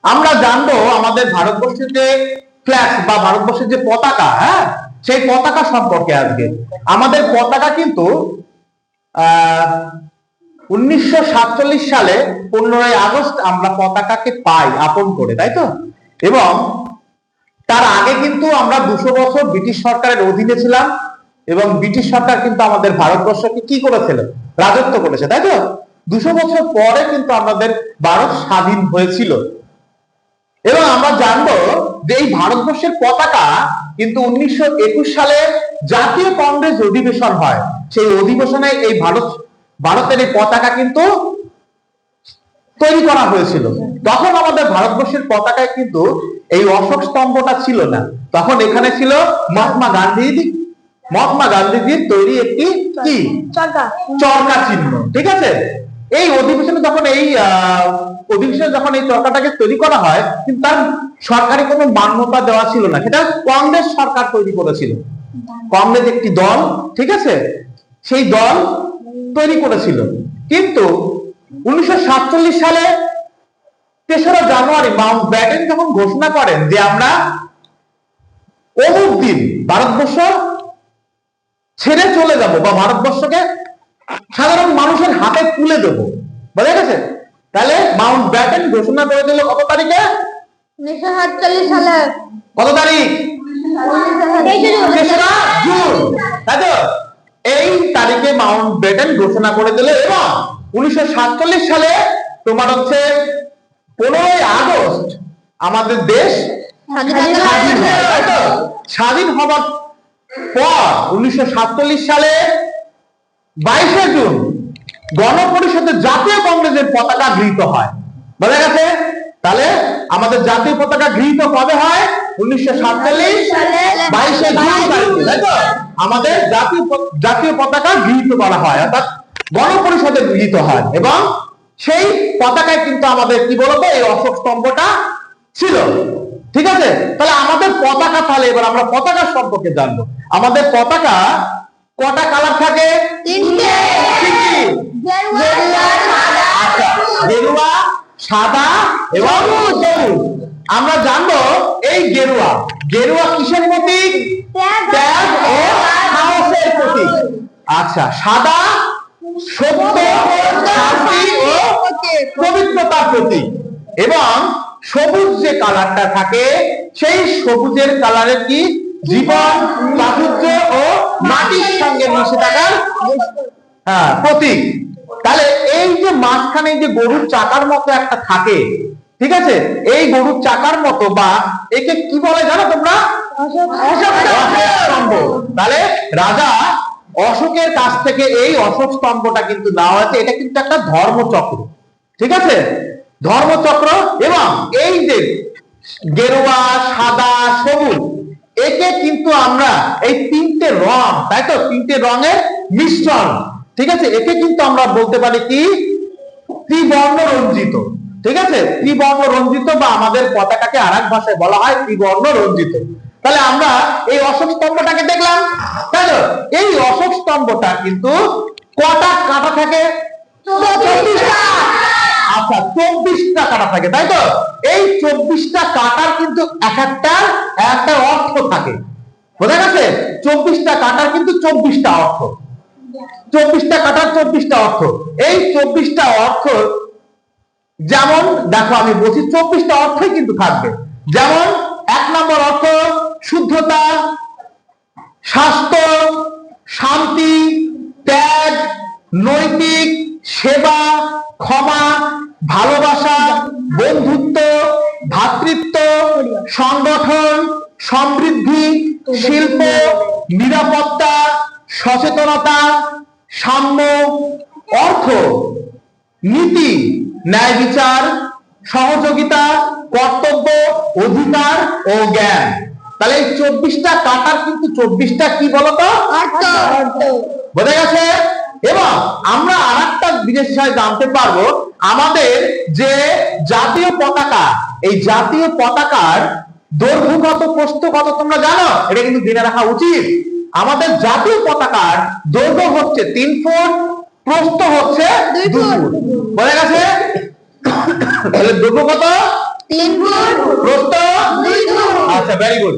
আমরা জানবো আমাদের ভারতবর্ষের যে ফ্ল্যাগ বা ভারতবর্ষের যে পতাকা, হ্যাঁ, সেই পতাকা সম্পর্কে আজকে। আমাদের পতাকা কিন্তু 1947 সালে 15ই আগস্ট আমরা পতাকাকে পাই আপন করে, তাই তো? এবং তার আগে কিন্তু আমরা 200 বছর ব্রিটিশ সরকারের অধীনে ছিলাম এবং ব্রিটিশ সরকার কিন্তু আমাদের ভারতবর্ষকে কি করেছিল? রাজত্ব করেছে, তাই তো? 200 বছর পরে কিন্তু আমাদের ভারত স্বাধীন হয়েছিল। এবং আমরা জানবো যে এই ভারতবর্ষের পতাকা কিন্তু 1921 সালে জাতীয় কংগ্রেস অধিবেশন হয়, সেই অধিবেশনে এই ভারতের এই পতাকা কিন্তু তৈরি করা হয়েছিল। তখন আমাদের ভারতবর্ষের পতাকায় কিন্তু এই অশোক স্তম্ভটা ছিল না, তখন এখানে ছিল মহাত্মা গান্ধীজির তৈরি একটি কি চরকা চিহ্ন, ঠিক আছে? এই অধিবেশনে যখন এই চরকাটাকে তৈরি করা হয়, কিন্তু তার সরকারি কোনো মান্যতা দেওয়া ছিল না, সেটা কংগ্রেস সরকার তৈরি করেছিল। কংগ্রেস একটি দল, ঠিক আছে, সেই দল তৈরি করেছিল। কিন্তু 1947 সালে 3রা জানুয়ারি মাউন্ট ব্যাটেন যখন ঘোষণা করেন যে আমরা অমুক দিন ভারতবর্ষ ছেড়ে চলে যাব বা ভারতবর্ষকে সাধারণ মানুষের হাতে তুলে দেব, বোঝা গেছে? তাহলে মাউন্ট ব্যাটেন ঘোষণা করে দিল কত তারিখে? 1947 সালে। কত তারিখ? 3রা জুন, তাই তো? এই তারিখে মাউন্ট ব্যাটেন ঘোষণা করে দিল এবং 1947 সালে তোমার হচ্ছে 15ই আগস্ট আমাদের দেশ স্বাধীন হয়, তাই তো? স্বাধীন হবার পর 1947 সালে 22শে জুন গণপরিষদের জাতীয় কংগ্রেসের পতাকা গৃহীত হয়, বোঝা গেছে? তাহলে আমাদের জাতীয় পতাকা গৃহীত কবে হয়? 1947 সালে 22শে জুন তারিখে, তাই তো? আমাদের জাতীয় পতাকা গৃহীত করা হয়, অর্থাৎ গণপরিষদে গৃহীত হয় এবং সেই পতাকায় কিন্তু আমাদের কি বলতো এই অশোক স্তম্ভটা ছিল, ঠিক আছে? তাহলে আমাদের পতাকা, তাহলে এবার আমরা পতাকা সম্পর্কে জানবো। আমাদের পতাকা কটা কালার থাকে? 3টে। গেরুয়া, সাদা এবং সবুজ। আমরা জানবো এই গেরুয়া কিসের প্রতীক? ত্যাগ ও সাহসের প্রতীক। আচ্ছা, সাদা সত্য, শান্তি ও পবিত্রতার প্রতীক। এবং সবুজ যে কালারটা থাকে, সেই সবুজের কালারে কি? জীবন, প্রাচুর্য ও মাটির সঙ্গে মিশে থাকার প্রতীক। তাহলে এই যে মাঝখানে যে গরুর চাকার মতো একটা থাকে, ঠিক আছে, এই গরুর চাকার মতো বা একে কি বলে জানো তোমরা? অশোক স্তম্ভ। তাহলে রাজা অশোকের কাছ থেকে এই অশোক স্তম্ভটা কিন্তু নেওয়া হয়েছে। এটা কিন্তু একটা ধর্মচক্র, ঠিক আছে, ধর্মচক্র। এবং এই যে গেরুয়া, সাদা, সবুজ, একে কিন্তু আমরা এই 3টে রং, তাই তো, 3টে রঙের মিশ্রণ, ঠিক আছে, একে কিন্তু আমরা বলতে পারি কি? ত্রিবর্ণ রঞ্জিত, ঠিক আছে? ত্রিবর্ণ রঞ্জিত বা আমাদের পতাকাকে আরেক ভাষায় বলা হয় ত্রিবর্ণ রঞ্জিত। তাহলে আমরা এই অশোক স্তম্ভটাকে দেখলাম, তাই তো? এই অশোক স্তম্ভটা কিন্তু কটা কাটা থাকে? 24টা। আচ্ছা, 24টা কাটা থাকে, তাই তো? এই 24টা কাটার কিন্তু একটা অর্থ থাকে, বোঝা গেছে? 24টা কাটার কিন্তু 24টা অর্থ, 24টা কাটার 24টা অর্থ। এই 24টা অর্থ যেমন, দেখো আমি বলছি 24টা অর্থই কিন্তু থাকবে। যেমন 1 নম্বর অর্থ শুদ্ধতা, স্বাস্থ্য, শান্তি, ত্যাগ, নৈতিক, সেবা, ক্ষমা, ভালোবাসা, বন্ধুত্ব, ভ্রাতৃত্ব, সংগঠন, সমৃদ্ধি, শিল্প, নিরাপত্তা, সচেতনতা, সাম্য, অর্থ, নীতি, ন্যায় বিচার, সহযোগিতা, কর্তব্য, অধিকার ও জ্ঞান। তাহলে এই 24টা কাটার কিন্তু 24টা কি বলতো? অর্থ। বোঝা গেছে? এবং আমরা আরেকটা বিশেষ বিষয় জানতে পারবো, আমাদের যে জাতীয় পতাকা, এই জাতীয় পতাকার দৈর্ঘ্য কত, প্রস্থ কত তোমরা জানো? এটা কিন্তু জেনে রাখা উচিত। আমাদের জাতীয় পতাকার দৈর্ঘ্য হচ্ছে 3 ফুট, প্রস্থ হচ্ছে 2 ফুট, বোঝা গেছে? তাহলে দৈর্ঘ্য কত? 3 ফুট প্রস্থ 2 ফুট আচ্ছা ভেরি গুড